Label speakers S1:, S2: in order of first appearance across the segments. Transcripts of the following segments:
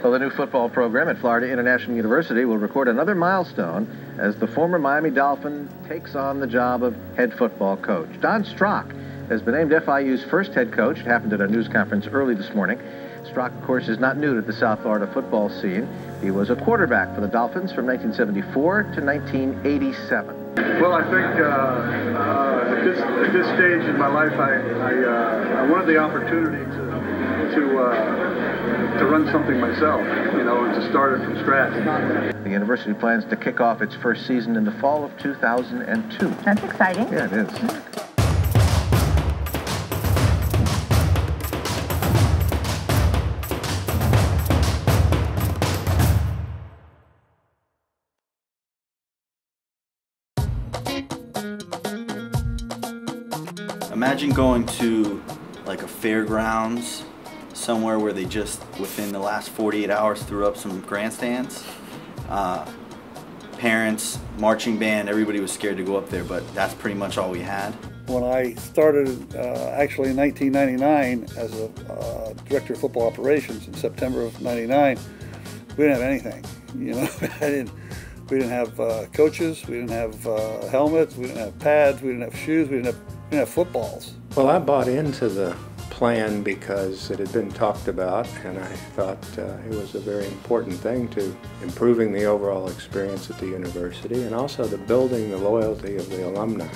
S1: Well, the new football program at Florida International University will record another milestone as the former Miami Dolphin takes on the job of head football coach. Don Strock has been named FIU's first head coach. It happened at a news conference early this morning. Strock, of course, is not new to the South Florida football scene. He was a quarterback for the Dolphins from 1974 to 1987.
S2: Well, I think at this stage in my life, I wanted the opportunity to run something myself, and to start it from scratch.
S1: The university plans to kick off its first season in the fall of 2002.
S3: That's exciting.
S1: Yeah, it is.
S4: Imagine going to like a fairgrounds somewhere where they just within the last 48 hours threw up some grandstands. Parents, marching band, everybody was scared to go up there, but that's pretty much all we had.
S2: When I started actually in 1999 as a director of football operations in September of '99, we didn't have anything. We didn't have coaches, we didn't have helmets, we didn't have pads, we didn't have shoes, we didn't have footballs.
S5: Well, I bought into the plan because it had been talked about, and I thought it was a very important thing to improving the overall experience at the university and also to building the loyalty of the alumni.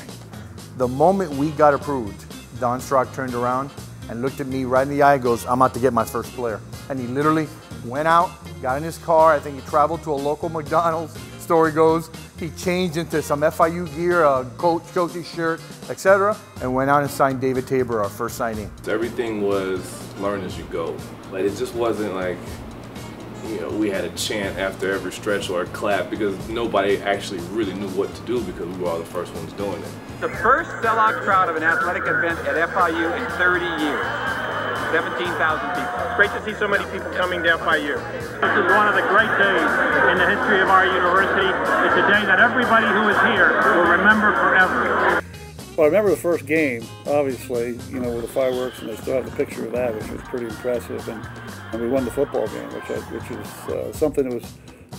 S6: The moment we got approved, Don Strock turned around and looked at me right in the eye and goes, "I'm about to get my first player." And he literally went out, got in his car, I think he traveled to a local McDonald's, story goes, he changed into some FIU gear, a coach's shirt, etc., and went out and signed David Tabor, our first signing.
S7: Everything was learn as you go. Like, it just wasn't like, we had a chant after every stretch or a clap, because nobody actually really knew what to do because we were all the first ones doing it.
S8: The first sellout crowd of an athletic event at FIU in 30 years. 17,000 people.
S9: It's great to see so many people coming to FIU. This is one of the great days in the history of our university. It's a day that everybody who is here will remember forever.
S2: Well, I remember the first game, obviously, with the fireworks, and they still have the picture of that, which was pretty impressive, and we won the football game, which was something that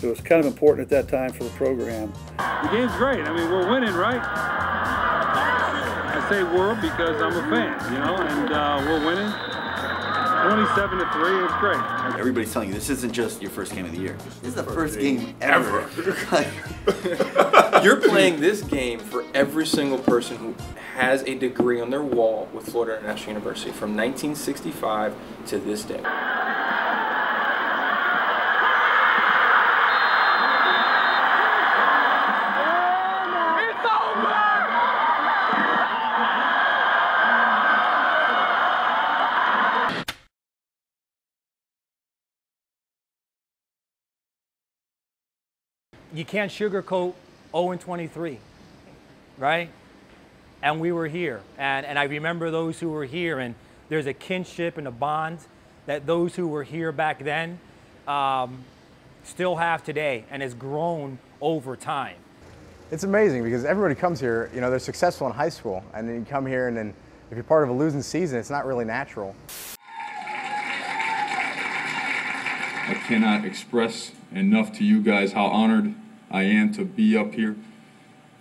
S2: was kind of important at that time for the program.
S10: The game's great. I mean, we're winning, right? I say we're because I'm a fan, and we're winning. 27-3 is great.
S4: Everybody's telling you this isn't just your first game of the year. This is the first game ever.
S11: You're playing this game for every single person who has a degree on their wall with Florida International University from 1965 to this day.
S12: You can't sugarcoat 0-23, right? And we were here, and I remember those who were here, and there's a kinship and a bond that those who were here back then still have today, and has grown over time.
S6: It's amazing because everybody comes here, they're successful in high school, and then you come here, and then if you're part of a losing season, it's not really natural.
S13: I cannot express enough to you guys how honored I am to be up here,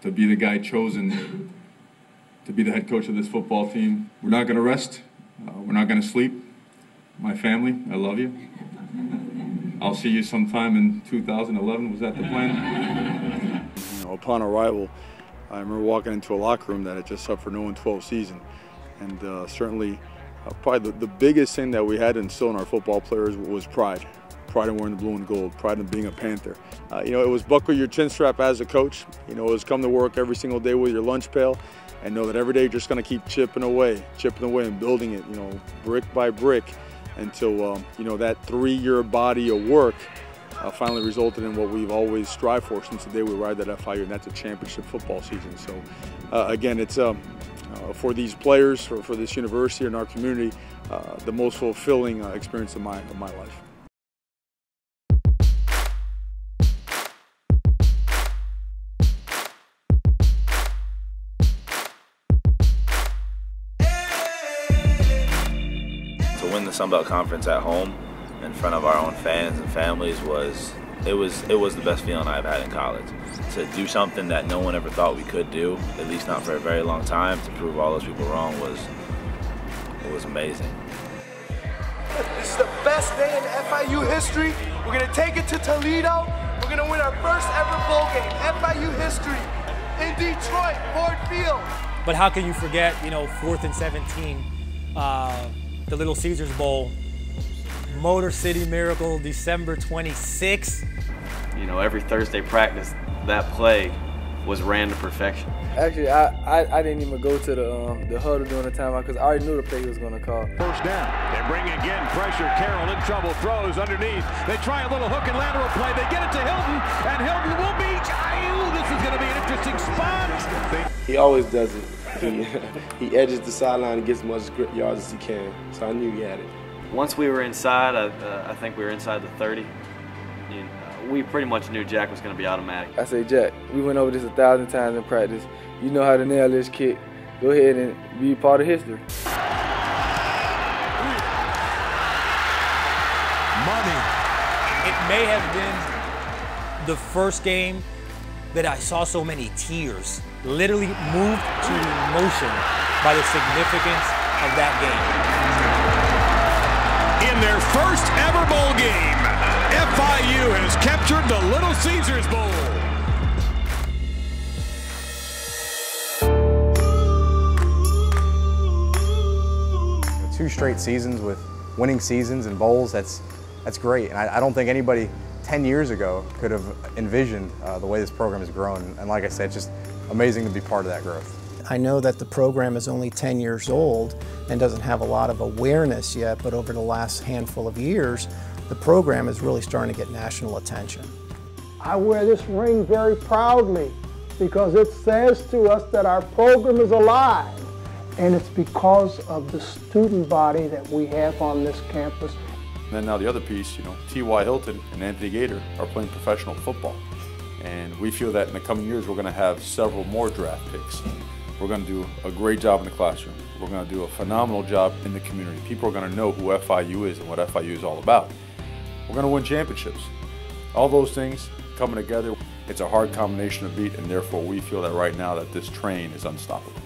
S13: to be the guy chosen to be the head coach of this football team. We're not going to rest. We're not going to sleep. My family, I love you. I'll see you sometime in 2011. Was that the plan?
S2: Upon arrival, I remember walking into a locker room that had just suffered an 0-12 season, and certainly probably the biggest thing that we had to instill in our football players was pride. Pride in wearing the blue and gold, pride in being a Panther. It was buckle your chin strap as a coach. It was come to work every single day with your lunch pail and know that every day you're just going to keep chipping away and building it, brick by brick until, that 3-year body of work finally resulted in what we've always strived for since the day we arrived at FIU, and that's a championship football season. So, again, it's for these players, for this university and our community, the most fulfilling experience of my life.
S7: To win the Sun Belt Conference at home
S3: in front of our own fans and families was the best feeling I've had in college. To do something that no one ever thought we could do, at least not for a very long time, to prove all those people wrong was amazing.
S14: This is the best day in FIU history. We're going to take it to Toledo. We're going to win our first ever bowl game, FIU history, in Detroit, Ford Field.
S12: But how can you forget, 4th and 17, the Little Caesars Bowl, Motor City Miracle, December 26th.
S15: Every Thursday practice, that play was ran to perfection.
S16: Actually, I didn't even go to the huddle during the timeout because I already knew the play he was going to call.
S17: First down. They bring again pressure. Carroll in trouble. Throws underneath. They try a little hook and lateral play. They get it to Hilton, and Hilton will be. This is going to be an interesting spot.
S18: He always does it. He edges the sideline and gets as much yards as he can. So I knew he had it.
S15: Once we were inside, I think we were inside the 30. We pretty much knew Jack was going to be automatic.
S16: I say, Jack, we went over this 1,000 times in practice. You know how to nail this kick. Go ahead and be part of history.
S12: Money. It may have been the first game that I saw so many tears, literally moved to emotion by the significance of that
S17: game. In their first ever bowl game, FIU has captured the Little Caesars Bowl.
S19: Two straight seasons with winning seasons and bowls, that's great. And I don't think anybody 10 years ago could have envisioned the way this program has grown. And like I said, it's just amazing to be part of that growth.
S20: I know that the program is only 10 years old and doesn't have a lot of awareness yet, but over the last handful of years, the program is really starting to get national attention.
S21: I wear this ring very proudly because it says to us that our program is alive, and it's because of the student body that we have on this campus.
S2: And then now the other piece, T.Y. Hilton and Anthony Gator are playing professional football. And we feel that in the coming years we're going to have several more draft picks. We're going to do a great job in the classroom. We're going to do a phenomenal job in the community. People are going to know who FIU is and what FIU is all about. We're going to win championships. All those things coming together, it's a hard combination to beat, and therefore we feel that right now that this train is unstoppable.